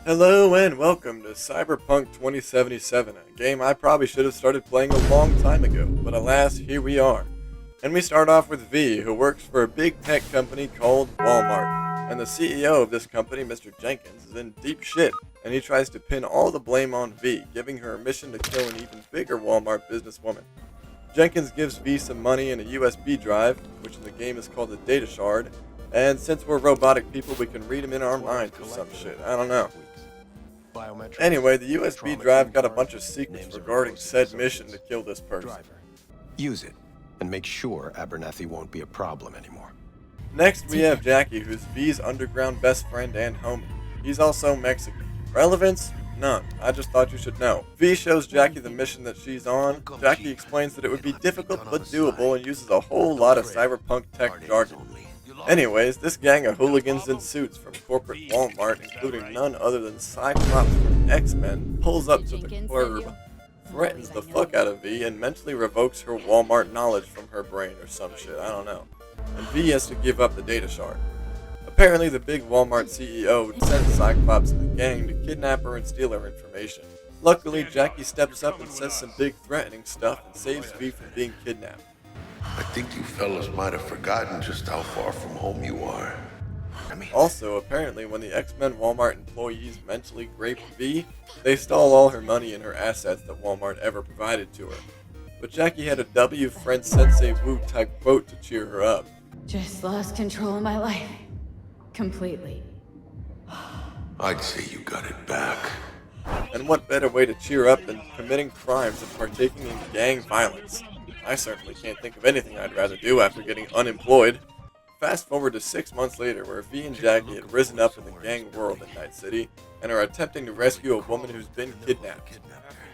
Hello and welcome to Cyberpunk 2077, a game I probably should have started playing a long time ago, but alas, here we are. And we start off with V, who works for a big tech company called Walmart. And the CEO of this company, Mr. Jenkins, is in deep shit, and he tries to pin all the blame on V, giving her a mission to kill an even bigger Walmart businesswoman. Jenkins gives V some money and a USB drive, which in the game is called a data shard, and since we're robotic people, we can read them in our minds or some shit, I don't know. Anyway, the USB drive got a bunch of secrets regarding said mission to kill this person. Use it, and make sure Abernathy won't be a problem anymore. Next, we have Jackie, who's V's underground best friend and homie. He's also Mexican. Relevance? None. I just thought you should know. V shows Jackie the mission that she's on. Jackie explains that it would be difficult but doable and uses a whole lot of cyberpunk tech jargon. Anyways, this gang of hooligans in suits from corporate Walmart, including none other than Cyclops from X-Men, pulls up to the club, threatens the fuck out of V, and mentally revokes her Walmart knowledge from her brain or some shit, I don't know. And V has to give up the data shard. Apparently the big Walmart CEO would send Cyclops and the gang to kidnap her and steal her information. Luckily, Jackie steps up and says some big threatening stuff and saves V from being kidnapped. I think you fellas might have forgotten just how far from home you are. Also, apparently when the X-Men Walmart employees mentally raped V, they stole all her money and her assets that Walmart ever provided to her. But Jackie had a W Friend Sensei Wu type quote to cheer her up. Just lost control of my life. Completely. I'd say you got it back. And what better way to cheer up than committing crimes and partaking in gang violence? I certainly can't think of anything I'd rather do after getting unemployed. Fast forward to 6 months later, where V and Jackie had risen up in the gang world in Night City and are attempting to rescue a woman who's been kidnapped.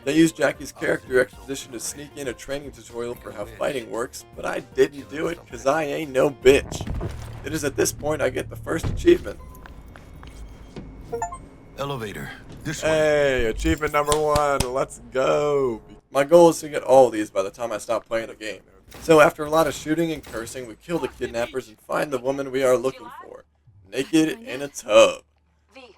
They use Jackie's character exposition to sneak in a training tutorial for how fighting works, but I didn't do it because I ain't no bitch. It is at this point I get the first achievement. Elevator. This way. Hey, achievement number 1, let's go! My goal is to get all of these by the time I stop playing the game. So after a lot of shooting and cursing, we kill the kidnappers and find the woman we are looking for. Naked in a tub.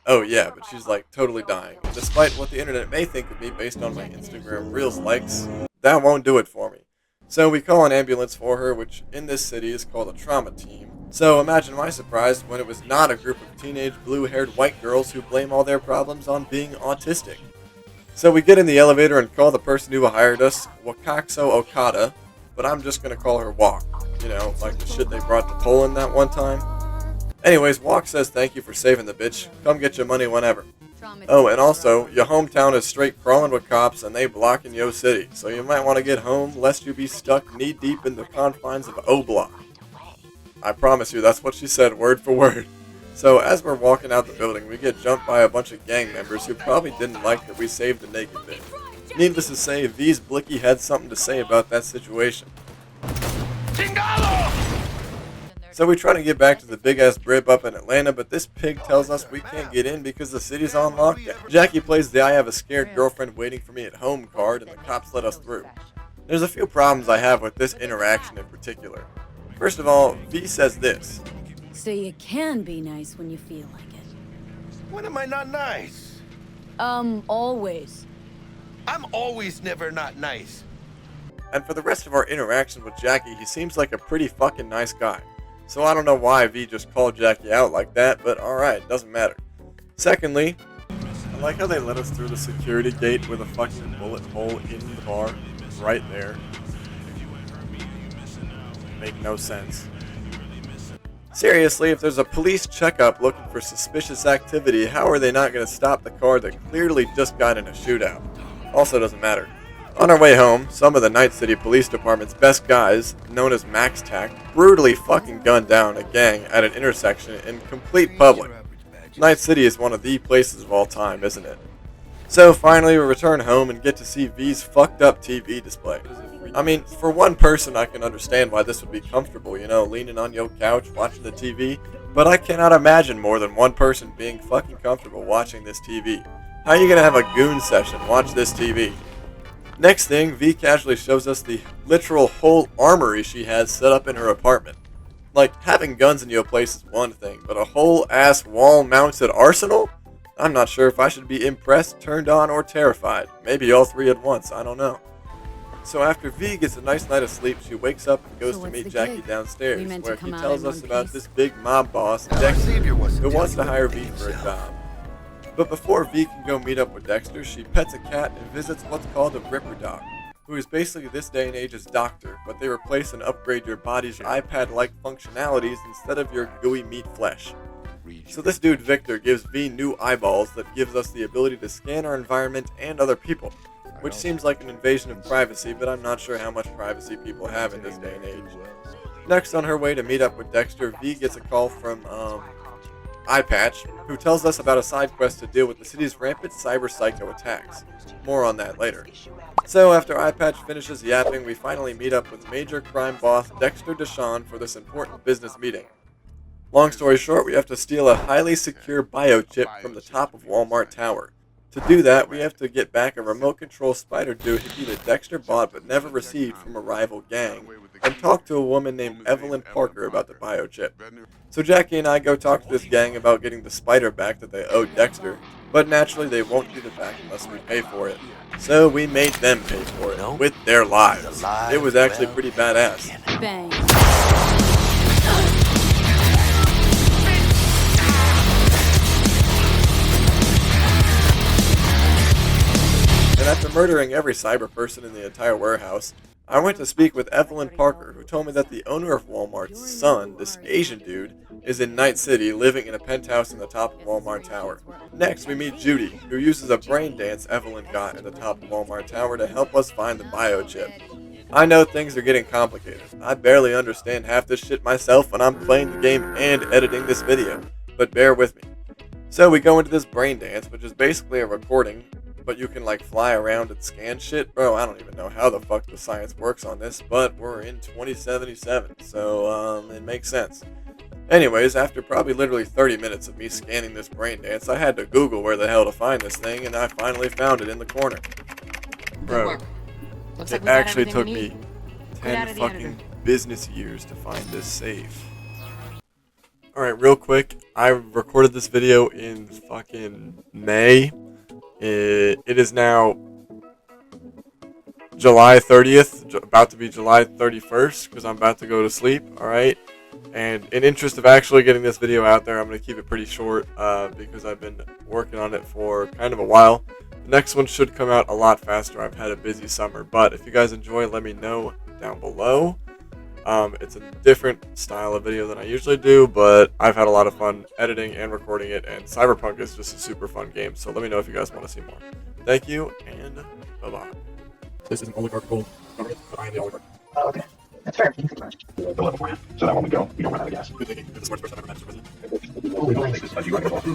Oh yeah, but she's like totally dying. And despite what the internet may think of me based on my Instagram Reels likes, that won't do it for me. So we call an ambulance for her, which in this city is called a trauma team. So imagine my surprise when it was not a group of teenage blue-haired white girls who blame all their problems on being autistic. So we get in the elevator and call the person who hired us Wakaxo Okada, but I'm just gonna call her Walk. You know, like the shit they brought to Poland that one time. Anyways, Walk says thank you for saving the bitch. Come get your money whenever. Oh, and also, your hometown is straight crawling with cops and they blocking yo city, so you might want to get home lest you be stuck knee-deep in the confines of O-Block. I promise you, that's what she said word for word. So as we're walking out the building, we get jumped by a bunch of gang members who probably didn't like that we saved the naked bitch. Needless to say, V's Blicky had something to say about that situation. So we try to get back to the big-ass brib up in Atlanta, but this pig tells us we can't get in because the city's on lockdown. Jackie plays the I have a scared girlfriend waiting for me at home card, and the cops let us through. There's a few problems I have with this interaction in particular. First of all, V says this. So you can be nice when you feel like it. When am I not nice? Always. I'm always never not nice. And for the rest of our interaction with Jackie, he seems like a pretty fucking nice guy. So I don't know why V just called Jackie out like that, but alright, doesn't matter. Secondly, I like how they let us through the security gate with a fucking bullet hole in the bar, right there. Make no sense. Seriously, if there's a police checkup looking for suspicious activity, how are they not going to stop the car that clearly just got in a shootout? Also doesn't matter. On our way home, some of the Night City Police Department's best guys, known as Max Tac, brutally fucking gunned down a gang at an intersection in complete public. Night City is one of the places of all time, isn't it? So finally we return home and get to see V's fucked up TV display. I mean, for one person I can understand why this would be comfortable, you know, leaning on your couch watching the TV, but I cannot imagine more than one person being fucking comfortable watching this TV. How are you gonna have a goon session watch this TV? Next thing, V casually shows us the literal whole armory she has set up in her apartment. Like, having guns in your place is one thing, but a whole ass wall-mounted arsenal? I'm not sure if I should be impressed, turned on, or terrified. Maybe all three at once, I don't know. So after V gets a nice night of sleep, she wakes up and goes So to what's meet the Jackie gig? downstairs, We meant to where he come out tells in us one about piece? this big mob boss, Our Dexter, savior wasn't who wants to just hire gonna V beat for a himself. job. But before V can go meet up with Dexter, she pets a cat and visits what's called a Ripper Doc, who is basically this day and age's doctor, but they replace and upgrade your body's iPad-like functionalities instead of your gooey meat flesh. So this dude Victor gives V new eyeballs that gives us the ability to scan our environment and other people, which seems like an invasion of privacy, but I'm not sure how much privacy people have in this day and age. Next, on her way to meet up with Dexter, V gets a call from, Eyepatch, who tells us about a side quest to deal with the city's rampant cyber psycho attacks. More on that later. So after Eyepatch finishes yapping, we finally meet up with major crime boss Dexter Deshawn for this important business meeting. Long story short, we have to steal a highly secure biochip from the top of Walmart Tower. To do that, we have to get back a remote control spider doohickey that Dexter bought but never received from a rival gang, and talk to a woman named Evelyn Parker about the biochip. So Jackie and I go talk to this gang about getting the spider back that they owe Dexter, but naturally they won't give it back unless we pay for it. So we made them pay for it, with their lives. It was actually pretty badass. Bang. And after murdering every cyber person in the entire warehouse, I went to speak with Evelyn Parker, who told me that the owner of Walmart's son, this Asian dude, is in Night City, living in a penthouse in the top of Walmart Tower. Next, we meet Judy, who uses a brain dance Evelyn got at the top of Walmart Tower to help us find the biochip. I know things are getting complicated. I barely understand half this shit myself when I'm playing the game and editing this video, but bear with me. So we go into this brain dance, which is basically a recording, but you can like fly around and scan shit. Bro, I don't even know how the fuck the science works on this, but we're in 2077, so it makes sense. Anyways, after probably literally 30 minutes of me scanning this brain dance, I had to Google where the hell to find this thing, and I finally found it in the corner. Bro, Looks like it we got actually everything took we me need. Get out 10 of the fucking editor. business years to find this safe. Alright, real quick, I recorded this video in fucking May. It is now July 30th, about to be July 31st, because I'm about to go to sleep, alright? And in interest of actually getting this video out there, I'm going to keep it pretty short, because I've been working on it for kind of a while. The next one should come out a lot faster. I've had a busy summer, but if you guys enjoy, let me know down below. It's a different style of video than I usually do, but I've had a lot of fun editing and recording it, and Cyberpunk is just a super fun game, so let me know if you guys want to see more. Thank you, and bye-bye. This is an oligarchical government, but I am the oligarch. Oh, okay. That's fair. The level for you, so that when we go, we don't run out of gas. Good thinking. You're the smartest person I've ever met as president. Oh, nice.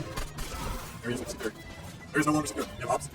Areas of security. There is no longer secure. You have ops.